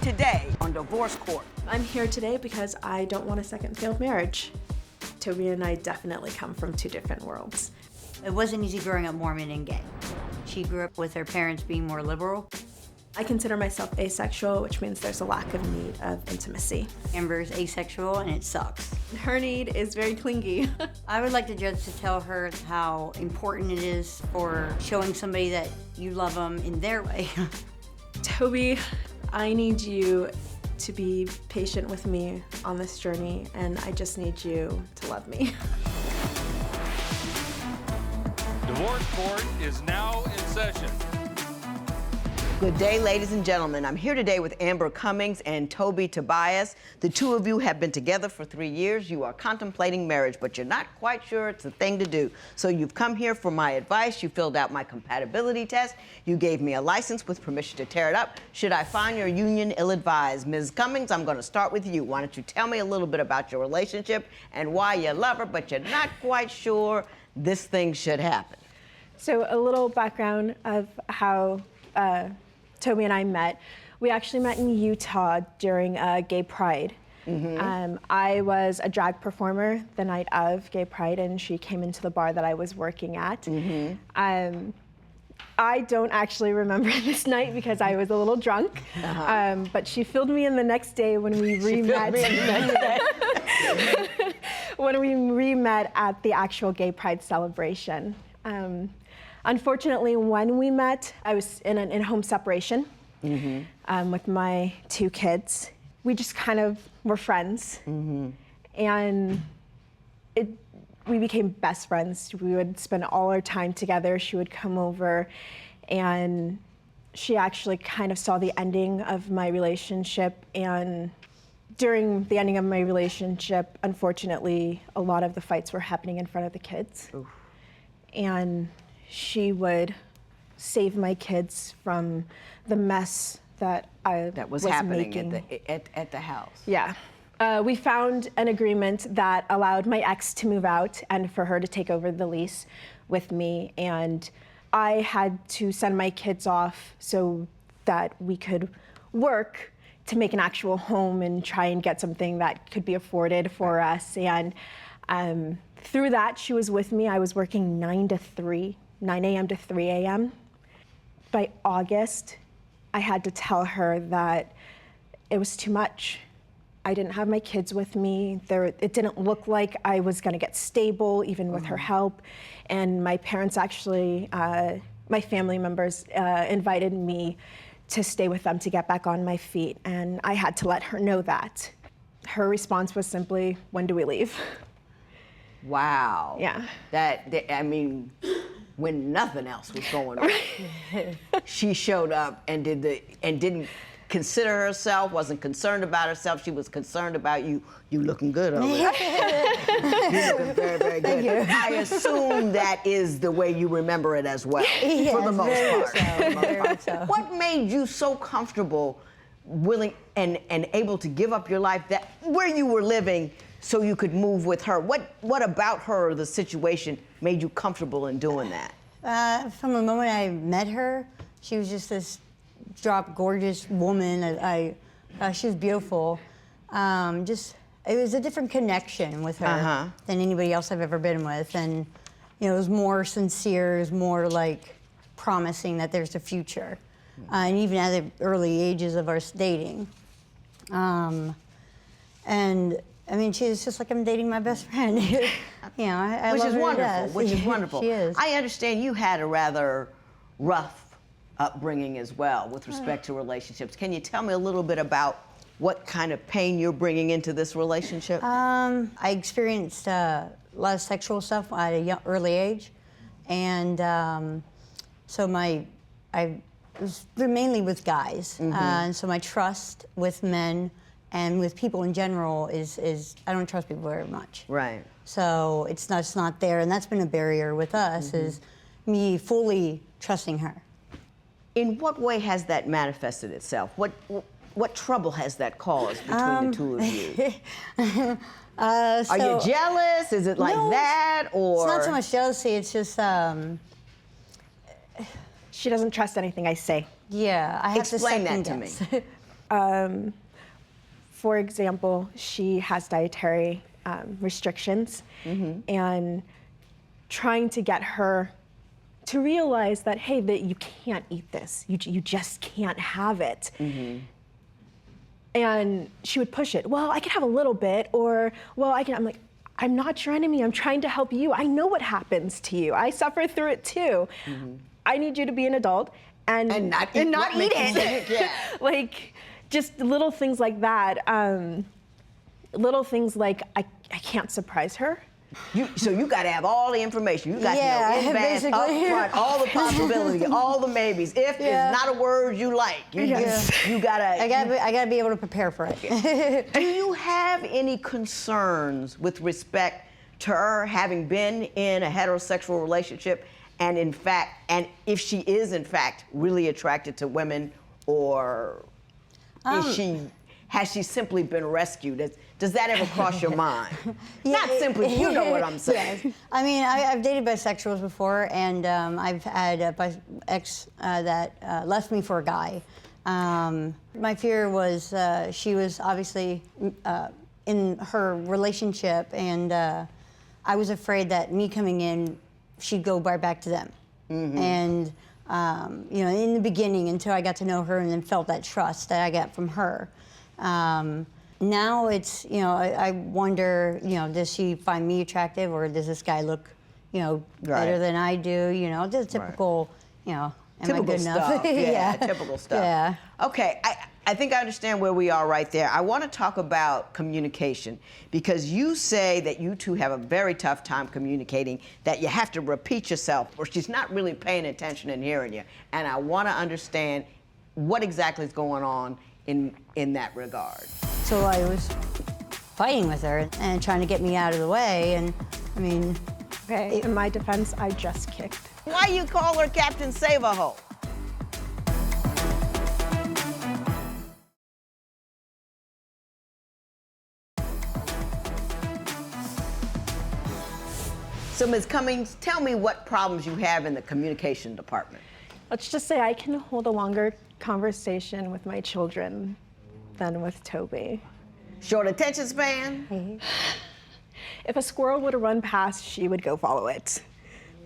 today on Divorce Court. I'm here today because I don't want a second failed marriage. Toby and I definitely come from two different worlds. It wasn't easy growing up Mormon and gay. She grew up with her parents being more liberal. I consider myself asexual, which means there's a lack of need of intimacy. Amber's asexual and it sucks. Her need is very clingy. I would like the judge to tell her how important it is for showing somebody that you love them in their way. Toby, I need you to be patient with me on this journey, and I just need you to love me. Divorce Court is now in session. Good day, ladies and gentlemen. I'm here today with Amber Cummings and Tobias. The two of you have been together for 3 years. You are contemplating marriage, but you're not quite sure it's the thing to do. So you've come here for my advice. You filled out my compatibility test. You gave me a license with permission to tear it up. Should I find your union ill-advised? Ms. Cummings, I'm going to start with you. Why don't you tell me a little bit about your relationship and why you love her, but you're not quite sure this thing should happen. So a little background of how Toby and I met. We actually met in Utah during Gay Pride. I was a drag performer the night of Gay Pride, and she came into the bar that I was working at. I don't actually remember this night because I was a little drunk, but she filled me in the next day when we re-met. When we re-met at the actual Gay Pride celebration. Unfortunately, when we met, I was in an in-home separation with my 2 kids. We just kind of were friends, and we became best friends. We would spend all our time together. She would come over, and she actually kind of saw the ending of my relationship. And during the ending of my relationship, unfortunately, a lot of the fights were happening in front of the kids. Oof. And she would save my kids from the mess that I was happening making. at the house. Yeah. We found an agreement that allowed my ex to move out and for her to take over the lease with me. And I had to send my kids off so that we could work to make an actual home and try and get something that could be afforded for us. And through that, she was with me. I was working 9 a.m. to 3 a.m. By August, I had to tell her that it was too much. I didn't have my kids with me. It didn't look like I was gonna get stable, even with her help. And my parents actually, my family members invited me to stay with them to get back on my feet. And I had to let her know that. Her response was simply, "When do we leave?" Wow. Yeah. I mean, when nothing else was going on, she showed up and didn't consider herself, wasn't concerned about herself. She was concerned about you. You looking good over there. You looking very, very good. Thank you. I assume that is the way you remember it as well, for the most part. So. What made you so comfortable, willing, and able to give up your life where you were living so you could move with her? What about her or the situation made you comfortable in doing that? From the moment I met her, she was just this gorgeous woman. She was beautiful. It was a different connection with her than anybody else I've ever been with. And it was more sincere, it was more like promising that there's a future. And even at the early ages of our dating. And I mean, she's just like I'm dating my best friend. I Which love is her wonderful. to death. Which is wonderful. She is. I understand you had a rather rough upbringing as well with respect to relationships. Can you tell me a little bit about what kind of pain you're bringing into this relationship? I experienced a lot of sexual stuff at a early age, and so I was mainly with guys, and so my trust with men and with people in general is I don't trust people very much. Right. So it's not there, and that's been a barrier with us, is me fully trusting her. In what way has that manifested itself? What trouble has that caused between the two of you? Are you jealous? Is it like that, or? It's not so much jealousy. It's just She doesn't trust anything I say. yeah. I have Explain to that to second guess. For example, she has dietary restrictions, and trying to get her to realize that, hey, that you can't eat this. You just can't have it. And she would push it. Well, I can have a little bit, or, well, I can. I'm like, I'm not your enemy. I'm trying to help you. I know what happens to you. I suffer through it too. I need you to be an adult and not eat it. Yeah. Like, just little things like that. Little things like I can't surprise her. So you got to have all the information. You got to Yeah, know in advance, up basically. front, all the possibilities, all the maybes. If Yeah. it's not a word you like, you gotta. I gotta be able to prepare for it. Do you have any concerns with respect to her having been in a heterosexual relationship, and if she is in fact really attracted to women, or has she simply been rescued? Does that ever cross your mind? Not simply, you know what I'm saying. Yes. I mean, I've dated bisexuals before, and I've had a ex that left me for a guy. My fear was she was obviously in her relationship, and I was afraid that me coming in, she'd go right back to them. And you know, in the beginning, until I got to know her and then felt that trust that I got from her. Now it's, you know, I wonder, you know, does she find me attractive, or does this guy look, you know, better than I do? You know, just typical, you know, am I good enough? Stuff. Yeah, typical stuff. Yeah. Okay, I think I understand where we are right there. I want to talk about communication, because you say that you two have a very tough time communicating, that you have to repeat yourself, or she's not really paying attention and hearing you. And I want to understand what exactly is going on in that regard. So I was fighting with her and trying to get me out of the way, and I mean, Okay, in my defense, I just kicked. Why you call her Captain Save-A-Ho? So, Ms. Cummings, tell me what problems you have in the communication department. Let's just say I can hold a longer conversation with my children than with Toby. Short attention span? If a squirrel would have run past, she would go follow it.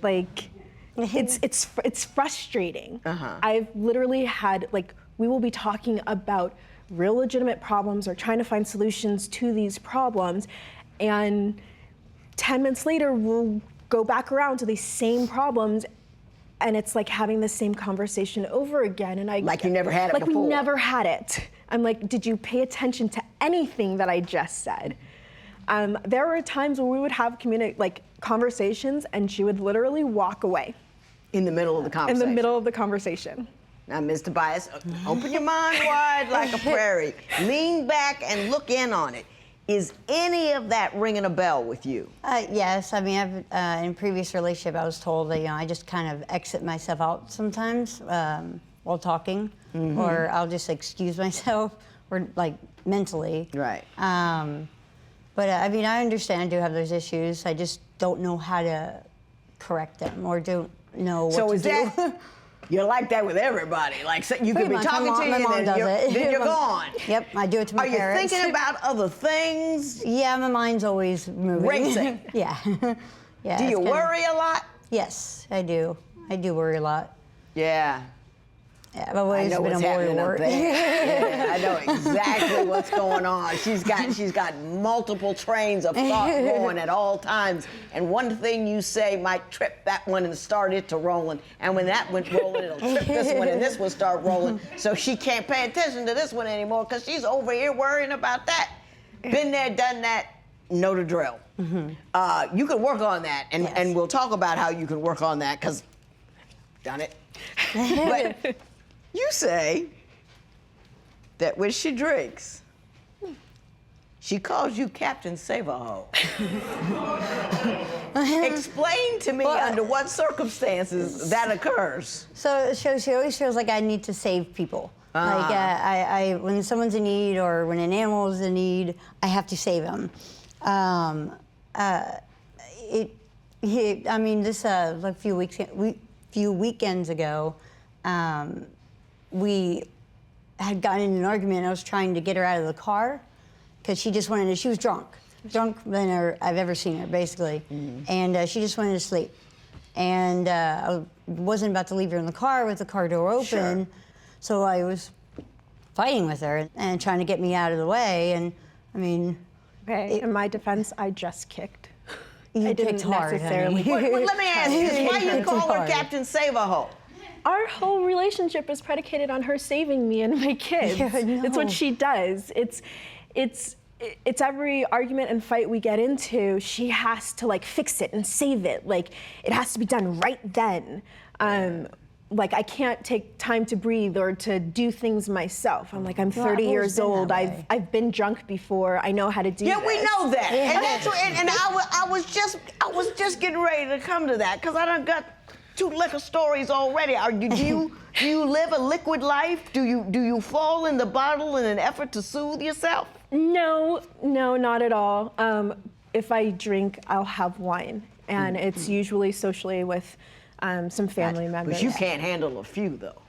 Like, it's frustrating. I've literally had, like, we will be talking about real legitimate problems or trying to find solutions to these problems, and 10 minutes later, we'll go back around to these same problems, and it's like having the same conversation over again. And Like you never had it before. Like we never had it. I'm like, did you pay attention to anything that I just said? There were times when we would have conversations, and she would literally walk away. In the middle of the conversation? In the middle of the conversation. Now, Ms. Tobias, open your mind wide like a prairie. Lean back and look in on it. Is any of that ringing a bell with you? Yes, I mean, in a previous relationship, I was told that, you know, I just kind of exit myself out sometimes while talking, or I'll just excuse myself, or like mentally. Right. But I mean, I understand I do have those issues. I just don't know how to correct them, or don't know what to do. So you're like that with everybody. Like, so you could be much. talking My to you, mom and does it. then you're gone. Yep, I do it to my Are you parents. thinking about other things? Yeah, my mind's always moving. Racing. Yeah. Yeah. Do it's you kinda- worry a lot? Yes, I do. I do worry a lot. Yeah. Yeah, I've always been a happening up worrywart. there. Yeah, I know exactly what's going on. She's got multiple trains of thought going at all times, and one thing you say might trip that one and start it to rolling, and when that went rolling, it'll trip this one, and this one start rolling. So she can't pay attention to this one anymore because she's over here worrying about that. Been there, done that. Know the drill. You can work on that, and we'll talk about how you can work on that, because done it. But you say that when she drinks, she calls you Captain Save-A-Ho. Explain to me under what circumstances that occurs. So she always feels like I need to save people. Like I when someone's in need, or when an animal is in need, I have to save them. I mean, this like a few weekends ago, we had gotten in an argument. And I was trying to get her out of the car because she just wanted to, she was drunk than I've ever seen her, basically. And she just wanted to sleep. And I wasn't about to leave her in the car with the car door open. Sure. So I was fighting with her and trying to get me out of the way. And I mean, Okay, in my defense, I just kicked. you I kicked didn't hard, necessarily. honey. Well, let me ask you this. Why you Kicked call her hard. Captain Save-A-Ho? Our whole relationship is predicated on her saving me and my kids. Yeah, I know. It's what she does. It's every argument and fight we get into, she has to like fix it and save it. Like it has to be done right then. Like I can't take time to breathe or to do things myself. I'm like, I'm Well, 30 I've always years been old. that way. I've been drunk before. I know how to do Yeah, this. we know that. Yeah. And that's what, and I was just getting ready to come to that because I done got 2 liquor stories already. Do you live a liquid life? Do you fall in the bottle in an effort to soothe yourself? No, not at all. If I drink, I'll have wine, and it's usually socially with some family members. But you can't handle a few though.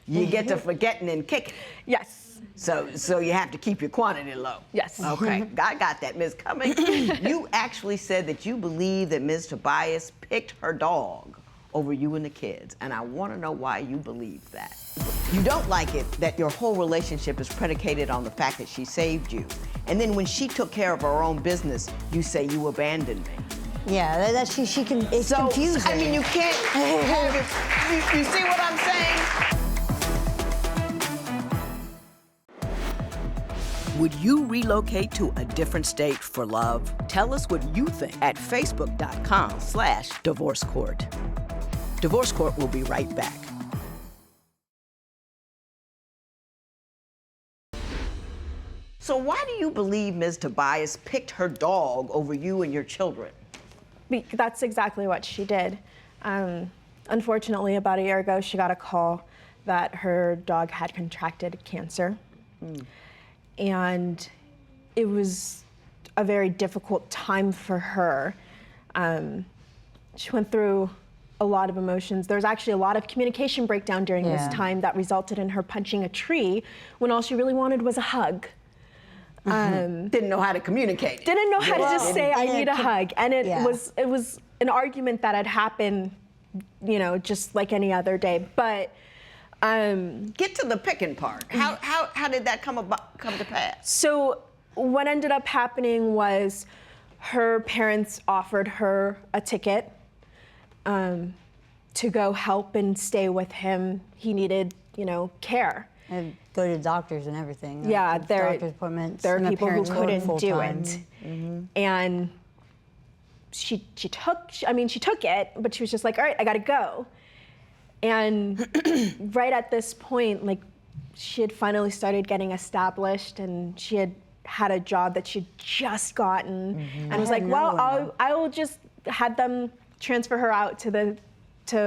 You get to forgetting and kicking. Yes. So you have to keep your quantity low. Yes. Okay, I got that, Ms. Cummings. You actually said that you believe that Ms. Tobias picked her dog over you and the kids, and I want to know why you believe that. You don't like it that your whole relationship is predicated on the fact that she saved you, and then when she took care of her own business, you say you abandoned me. Yeah, she can, it's confusing. I mean, you can't have it. You see what I'm saying? Would you relocate to a different state for love? Tell us what you think at facebook.com/divorce court. Divorce Court will be right back. So why do you believe Ms. Tobias picked her dog over you and your children? That's exactly what she did. Unfortunately, about a year ago, she got a call that her dog had contracted cancer. And it was a very difficult time for her. She went through a lot of emotions. There was actually a lot of communication breakdown during this time that resulted in her punching a tree when all she really wanted was a hug. Didn't know how to communicate. Didn't know how to just say, I need a hug. And it Yeah. was an argument that had happened, just like any other day. But Get to the picking part. How did that come to pass? so what ended up happening was her parents offered her a ticket to go help and stay with him. He needed, care. And go to doctors and everything. Yeah, doctor's appointments. there are and my people who parents work couldn't do full-time. it. And she took it, but she was just like, all right, I gotta go. And right at this point, like, she had finally started getting established, and she had a job that she'd just gotten, and was like, well, I will just had them transfer her out to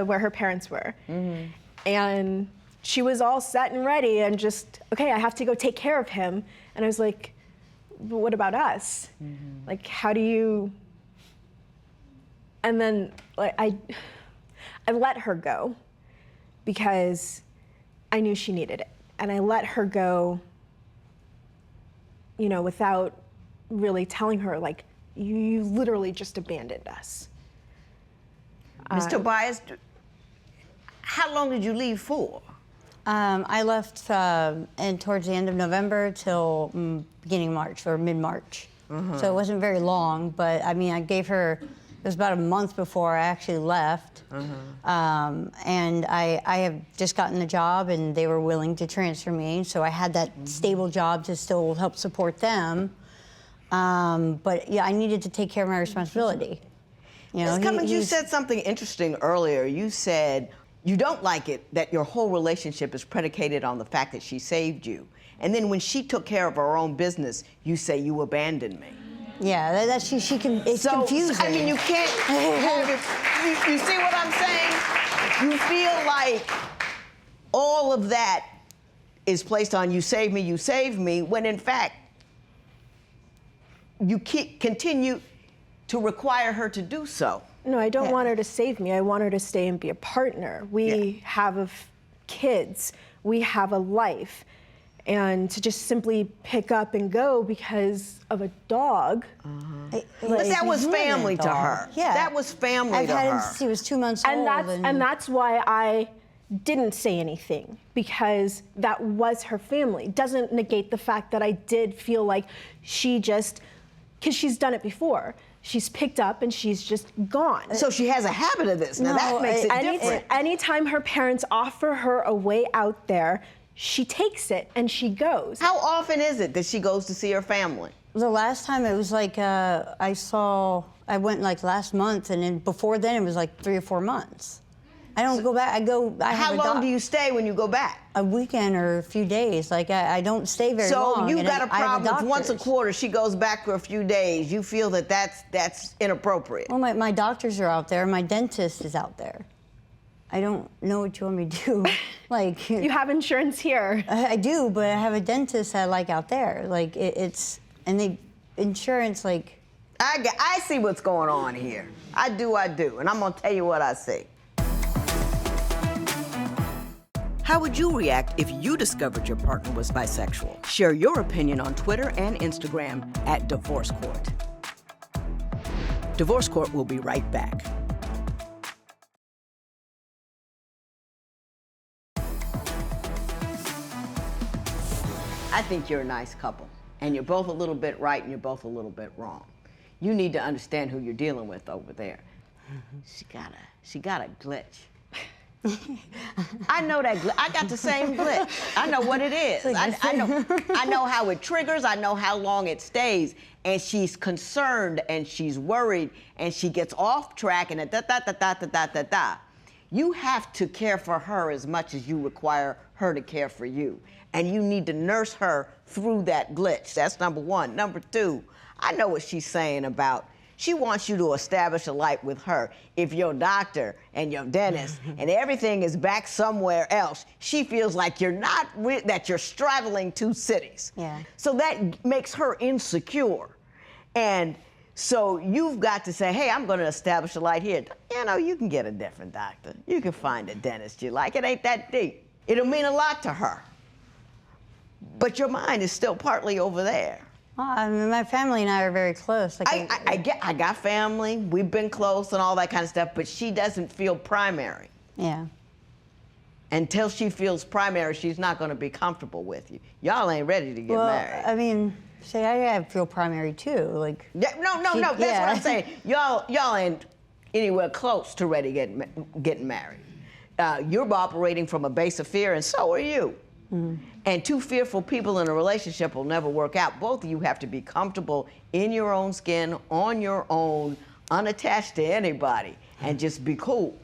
where her parents were. And she was all set and ready and just, okay, I have to go take care of him. And I was like, but what about us? Like, how do you? And then like I let her go because I knew she needed it. And I let her go, without really telling her, like, you literally just abandoned us. Ms. Tobias, how long did you leave for? I left towards the end of November till beginning of March or mid-March. So it wasn't very long, but I mean, I gave her, it was about a month before I actually left. And I have just gotten a job and they were willing to transfer me. So I had that stable job to still help support them. But yeah, I needed to take care of my responsibility. Ms. Cummings, you said something interesting earlier. You said you don't like it that your whole relationship is predicated on the fact that she saved you. And then when she took care of her own business, you say you abandoned me. Yeah, she can, it's confusing. I mean, you can't have it. You see what I'm saying? You feel like all of that is placed on you save me, when in fact, you continue to require her to do so. No, I don't want her to save me. I want her to stay and be a partner. We have kids. we have a life. And to just simply pick up and go because of a dog. But that was family to her. Yeah. That was family I've to had her. him since he was 2 months And old. that's why I didn't say anything, because that was her family. Doesn't negate the fact that I did feel like she just, because she's done it before. She's picked up and she's just gone. So she has a habit of this. Now that makes it different. Anytime her parents offer her a way out there, she takes it and she goes. How often is it that she goes to see her family? The last time it was like, I went like last month, and then before then it was like 3 or 4 months. I don't go back, How long do you stay when you go back? A weekend or a few days. Like, I don't stay very long. So you've got a I have problem with once a doctors. quarter she goes back for a few days. You feel that that's inappropriate. Well, my doctors are out there. My dentist is out there. I don't know what you want me to do. Like, You have insurance here. I do, but I have a dentist I like out there. Like, insurance, like. I see what's going on here. I do, and I'm gonna tell you what I see. How would you react if you discovered your partner was bisexual? Share your opinion on Twitter and Instagram at Divorce Court. Divorce Court will be right back. I think you're a nice couple, and you're both a little bit right and you're both a little bit wrong. You need to understand who you're dealing with over there. She got a glitch. I know that I got the same glitch. I know what it is. I know how it triggers. I know how long it stays. And she's concerned and she's worried and she gets off track and da-da-da-da-da-da-da-da. You have to care for her as much as you require her to care for you. And you need to nurse her through that glitch. That's number one. Number two, I know what she's saying about she wants you to establish a life with her. If your doctor and your dentist and everything is back somewhere else, she feels like that you're straddling two cities. Yeah. So that makes her insecure. And so you've got to say, hey, I'm going to establish a life here. You know, you can get a different doctor. You can find a dentist you like. It ain't that deep. It'll mean a lot to her. But your mind is still partly over there. Well, I mean, my family and I are very close. Like, I got family. We've been close and all that kind of stuff, but she doesn't feel primary. Yeah. Until she feels primary, she's not going to be comfortable with you. Y'all ain't ready to get married. I mean, say I feel primary too. Like. Yeah, no. That's what I'm saying. Y'all ain't anywhere close to ready getting married. You're operating from a base of fear, and so are you. Mm-hmm. And two fearful people in a relationship will never work out. Both of you have to be comfortable in your own skin, on your own, unattached to anybody, and just be cool.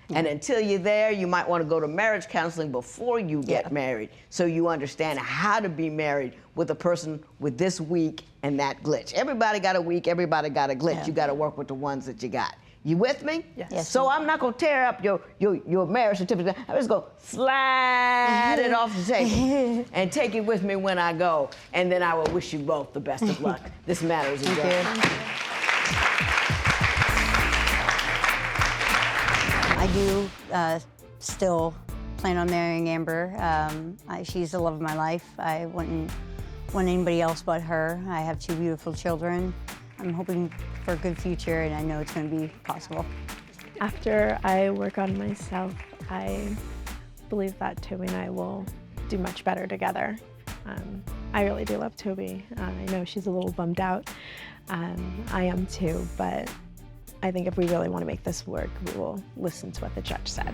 Mm-hmm. And until you're there, you might want to go to marriage counseling before you get married, so you understand how to be married with a person with this week and that glitch. Everybody got a week, everybody got a glitch. Yeah. You got to work with the ones that you got. You with me? Yes. So I'm not gonna tear up your marriage certificate. I'm just gonna slide it off the table and take it with me when I go. And then I will wish you both the best of luck. This matter is adjourned. I do still plan on marrying Amber. She's the love of my life. I wouldn't want anybody else but her. I have 2 beautiful children. I'm hoping for a good future, and I know it's going to be possible. After I work on myself, I believe that Tobi and I will do much better together. I really do love Tobi. I know she's a little bummed out. I am too, but I think if we really want to make this work, we will listen to what the judge said.